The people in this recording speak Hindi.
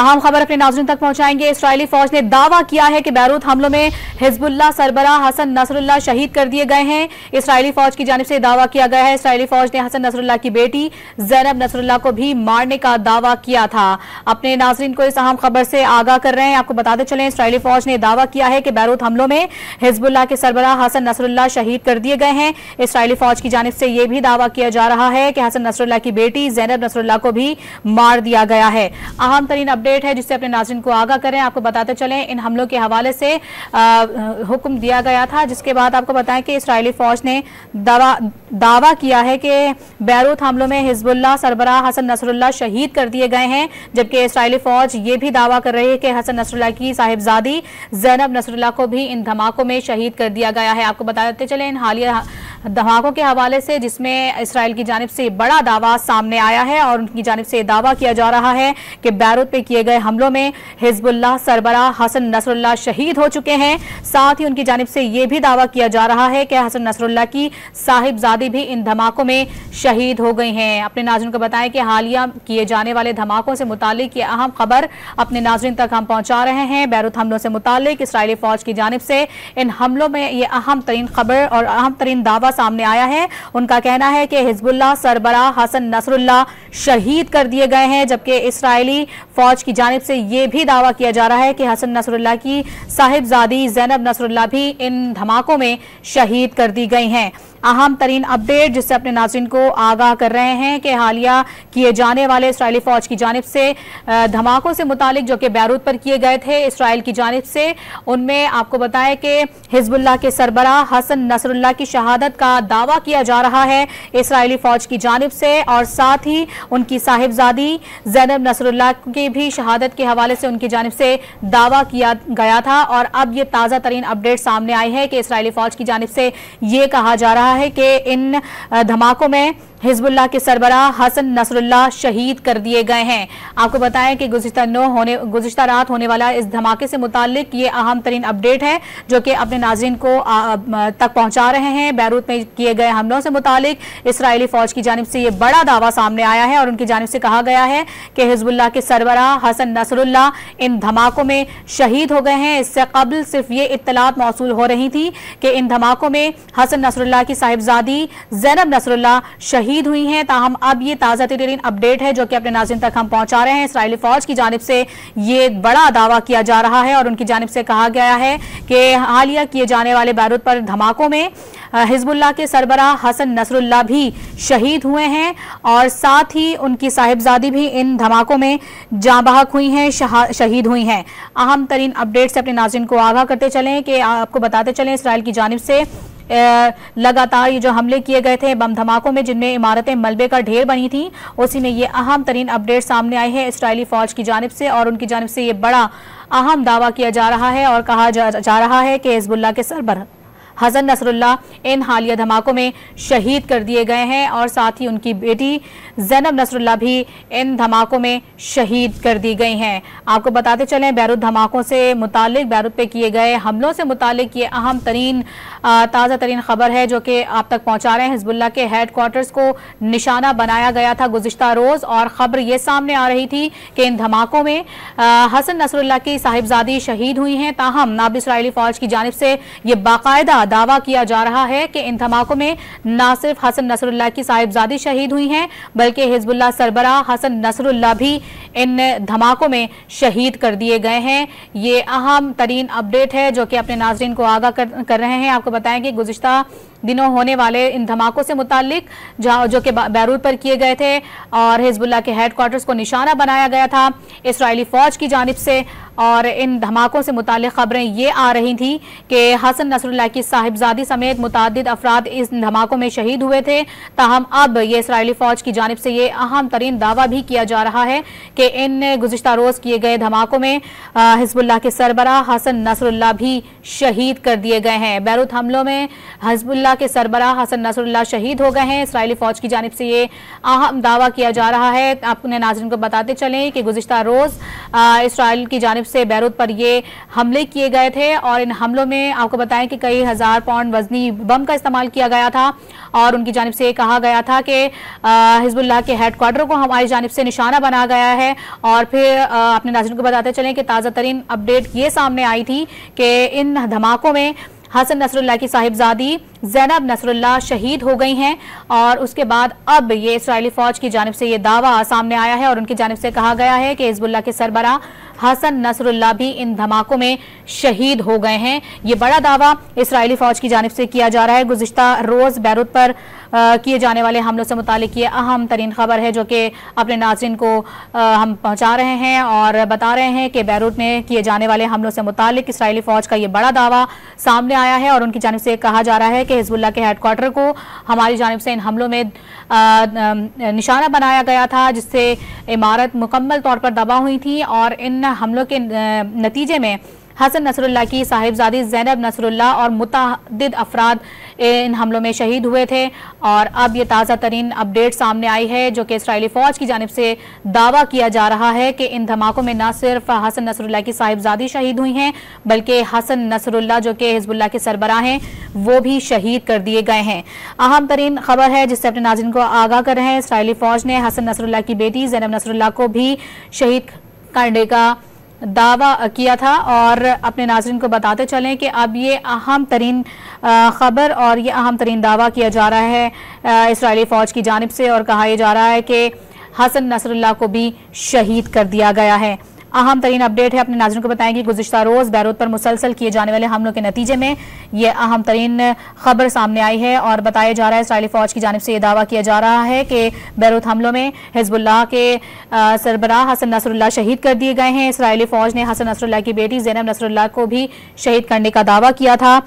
अहम खबर अपने नाज़रीन तक पहुंचाएंगे। इस्राएली फौज ने दावा किया है कि बैरूत हमलों में हिजबुल्लाह सरबराह हसन नसरुल्लाह शहीद कर दिए गए हैं। इस्राएली फौज की जानिब से दावा किया गया है। इस्राएली फौज ने हसन नसरुल्लाह की बेटी ज़ैनब नसरुल्लाह को भी मारने का दावा किया था। अपने नाज़रीन को इस अहम खबर से आगाह कर रहे हैं। आपको बताते चलें, इस्राएली फौज ने दावा किया है कि बैरूत हमलों में हिजबुल्लाह के सरबराह हसन नसरुल्लाह शहीद कर दिए गए हैं। इस्राएली फौज की जानिब से यह भी दावा किया जा रहा है कि हसन नसरुल्लाह की बेटी ज़ैनब नसरुल्लाह को भी मार दिया गया है। अहम तरीन अपडेट है जिससे अपने नाज़रीन को आगाह करें। आपको बताते चलें, इन हमलों के हवाले से हुक्म दिया गया था, जिसके बाद आपको बताएं कि इस्राएली फौज ने दावा किया है कि बैरूत हमलों में हिजबुल्लाह सरबराह हसन नसरुल्लाह शहीद कर दिए गए हैं। जबकि इस्राएली फौज ये भी दावा कर रही है कि हसन नसरुल्लाह की साहिबजादी ज़ैनब नसरुल्लाह को भी इन धमाकों में शहीद कर दिया गया है। आपको बताते चलें, इन हालिया धमाकों के हवाले से जिसमें इसराइल की जानिब से बड़ा दावा सामने आया है और उनकी जानिब से दावा किया जा रहा है कि बैरूत पे किए गए हमलों में हिजबुल्लाह सरबराह हसन नसरुल्लाह शहीद हो चुके हैं। साथ ही उनकी जानिब से यह भी दावा किया जा रहा है कि हसन नसरुल्लाह की साहिबजादी भी इन धमाकों में शहीद हो गई हैं। अपने नाज़रीन को बताएं कि हालिया किए जाने वाले धमाकों से मुतालिक ये अहम खबर अपने नाज़रीन तक हम पहुंचा रहे हैं। बैरूत हमलों से मुतालिक इसराइली फौज की जानिब से इन हमलों में ये अहम तरीन खबर और अहम तरीन दावा सामने आया है। उनका कहना है कि हिजबुल्लाह सरबराह हसन नसरुल्लाह शहीद कर दिए गए हैं। जबकि इस्राएली फौज की जानिब से यह भी दावा किया जा रहा है कि हसन नसरुल्लाह की साहिबजादी ज़ैनब नसरुल्लाह भी इन धमाकों में शहीद कर दी गई हैं। अहम तरीन अपडेट जिससे अपने नाज़रीन को आगाह कर रहे हैं कि हालिया किए जाने वाले इस्राएली फौज की जानिब से धमाकों से मुतालिक जो कि बैरूत पर किए गए थे इसराइल की जानिब से, उनमें आपको बताएं कि हिजबुल्लाह के सरबराह हसन नसरुल्लाह की शहादत का दावा किया जा रहा है इसराइली फौज की जानिब से। और साथ ही उनकी साहिबजादी ज़ैनब नसरुल्लाह की भी शहादत के हवाले से उनकी जानिब से दावा किया गया था। और अब ये ताज़ा तरीन अपडेट सामने आई है कि इस्राएली फौज की जानिब से ये कहा जा रहा है कि इन धमाकों में हिजबुल्लाह के सरबराह हसन नसरुल्लाह शहीद कर दिए गए हैं। आपको बताएं कि गुज़िश्ता रात होने वाला इस धमाके से मुतालिक ये अहम तरीन अपडेट है जो कि अपने नाज़रीन को तक पहुंचा रहे हैं। बैरूत में किए गए हमलों से मुतालिक इस्राएली फौज की जानिब से ये बड़ा दावा सामने आया है और उनकी जानिब से कहा गया है कि हिजबुल्लाह के सरबराह हसन नसरुल्लाह इन धमाकों में शहीद हो गए हैं। इससे कबल सिर्फ ये इत्तलात मौसूल हो रही थी कि इन धमाकों में हसन नसरुल्लाह की साहिबजादी ज़ैनब नसरुल्लाह शहीद हुई हैं। ताहम अब ये ताज़ा तरीन अपडेट है जो कि अपने नाज़रीन तक हम पहुंचा रहे हैं। इस्राएली फौज की जानिब से ये बड़ा दावा किया जा रहा है और उनकी जानिब से कहा गया है कि हालिया किए जाने वाले बैरूत पर धमाकों में हिजबुल्लाह के सरबराह हसन नसरुल्लाह भी शहीद हुए हैं और साथ ही उनकी साहिबजादी भी इन धमाकों में जाँ बहक हुई हैं, शहीद हुई हैं। अहम तरीन अपडेट से अपने नाज़रीन को आगाह करते चलें कि आपको बताते चलें, इसराइल की जानिब से लगातार ये जो हमले किए गए थे बम धमाकों में जिनमें इमारतें मलबे का ढेर बनी थी, उसी में ये अहम तरीन अपडेट सामने आई है इस्राएली फौज की जानिब से। और उनकी जानिब से ये बड़ा अहम दावा किया जा रहा है और कहा जा रहा है कि हिजबुल्लाह के सरबराह हसन नसरुल्लाह इन हालिया धमाकों में शहीद कर दिए गए हैं और साथ ही उनकी बेटी ज़ैनब नसरुल्लाह भी इन धमाकों में शहीद कर दी गई हैं। आपको बताते चलें, बैरूत धमाकों से मुतालिक, बैरूत पे किए गए हमलों से मुतालिक ये अहम तरीन ताज़ा तरीन खबर है जो कि आप तक पहुंचा रहे हैं। हिजबुल्लाह के हेडक्वार्टर्स को निशाना बनाया गया था गुज़िश्ता रोज़ और ख़बर ये सामने आ रही थी कि इन धमाकों में हसन नसरुल्लाह की साहिबजादी शहीद हुई हैं। ताहम नाब इसराइली फ़ौज की जानिब से ये बाकायदा दावा किया जा रहा है कि इन धमाकों में न सिर्फ हसन नसरुल्लाह की साहिबजादी शहीद हुई हैं बल्कि हिजबुल्लाह सरबराह हसन नसरुल्लाह भी इन धमाकों में शहीद कर दिए गए हैं। ये अहम तरीन अपडेट है जो कि अपने नाज़रीन को आगाह कर रहे हैं। आपको बताएं कि गुज़िश्ता दिनों होने वाले इन धमाकों से मुतालिक जो कि बैरूत पर किए गए थे और हिजबुल्लाह के हेडक्वार्टर्स को निशाना बनाया गया था इस्राएली फौज की जानिब से। और इन धमाकों से मुतालिक खबरें ये आ रही थी कि हसन नसरुल्लाह की साहिबजादी समेत मुतादिद अफराद इस धमाकों में शहीद हुए थे। ताहम अब ये इस्राएली फौज की जानिब से ये अहम तरीन दावा भी किया जा रहा है कि इन गुज़िश्ता रोज़ किए गए धमाकों में हिजबुल्लाह के सरबराह हसन नसरुल्लाह भी शहीद कर दिए गए हैं। बैरूत हमलों में हिजबुल्लाह हिजबुल्लाह के सरबराह हसन नसरुल्लाह शहीद हो गए हैं। इस्राएली फौज की जानिब से ये अहम दावा किया जा रहा है। आपने नाज़रीन को बताते चलें कि गुज़िश्ता रोज़ इस्राएल की जानिब से बैरूत पर ये हमले किए गए थे और इन हमलों में आपको बताएं कि कई हज़ार पाउंड वजनी बम का इस्तेमाल किया गया था और उनकी जानिब से कहा गया था कि हिजबुल्लाह के हेडक्वार्टर को हमारी जानिब से निशाना बना गया है। और फिर अपने नाज़रीन को बताते चलें कि ताज़ा तरीन अपडेट ये सामने आई थी कि इन धमाकों में हसन नसरुल्लाह की साहिबजादी ज़ैनब नसरुल्लाह शहीद हो गई हैं और उसके बाद अब ये इस्राएली फ़ौज की जानिब से ये दावा सामने आया है और उनकी जानिब से कहा गया है कि हिजबुल्लाह के सरबराह हसन नसरुल्लाह भी इन धमाकों में शहीद हो गए हैं। ये बड़ा दावा इस्राएली फ़ौज की जानिब से किया जा रहा है। गुज़िश्ता रोज़ बैरूत पर किए जाने वाले हमलों से मुतालिक ये अहम तरीन खबर है जो कि अपने नाज़रीन को हम पहुँचा रहे हैं और बता रहे हैं कि बैरूत में किए जाने वाले हमलों से मुतालिक इस्राएली फ़ौज का ये बड़ा दावा सामने आया है और उनकी जानिब से कहा जा रहा है कि हिजबुल्लाह के हेडक्वार्टर को हमारी जानिब से इन हमलों में निशाना बनाया गया था, जिससे इमारत मुकम्मल तौर पर दबा हुई थी और इन हमलों के नतीजे में हसन नसरुल्लाह की साहिबजादी ज़ैनब नसरुल्लाह और मुतअद्दिद अफराद इन हमलों में शहीद हुए थे। और अब ये ताज़ा तरीन अपडेट सामने आई है जो कि इस्राएली फ़ौज की जानिब से दावा किया जा रहा है कि इन धमाकों में न सिर्फ हसन नसरुल्लाह की साहिबजादी शहीद हुई हैं बल्कि हसन नसरुल्लाह जो कि हिजबुल्लाह के सरबराह हैं वो भी शहीद कर दिए गए हैं। अहम तरीन खबर है जिससे अपने नाज़रीन को आगाह कर रहे हैं। इस्राएली फ़ौज ने हसन नसरुल्लाह की बेटी ज़ैनब नसरुल्लाह को भी शहीद करने का दावा किया था और अपने नाज़रीन को बताते चलें कि अब ये अहम तरीन ख़बर और ये अहम तरीन दावा किया जा रहा है इस्राएली फ़ौज की जानिब से और कहा यह जा रहा है कि हसन नसरुल्लाह को भी शहीद कर दिया गया है। अहम तरीन अपडेट है। अपने नाज़रीन को बताएंगे गुज़िश्ता रोज़ बैरूत पर मुसलसल किए जाने वाले हमलों के नतीजे में ये अहम तरीन खबर सामने आई है और बताया जा रहा है इस्राएली फ़ौज की जानिब से ये दावा किया जा रहा है कि बैरूत हमलों में हिजबुल्लाह के सरबराह हसन नसरुल्लाह शहीद कर दिए गए हैं। इस्राएली फ़ौज ने हसन नसरुल्लाह की बेटी ज़ैनब नसरुल्लाह को भी शहीद करने का दावा किया था।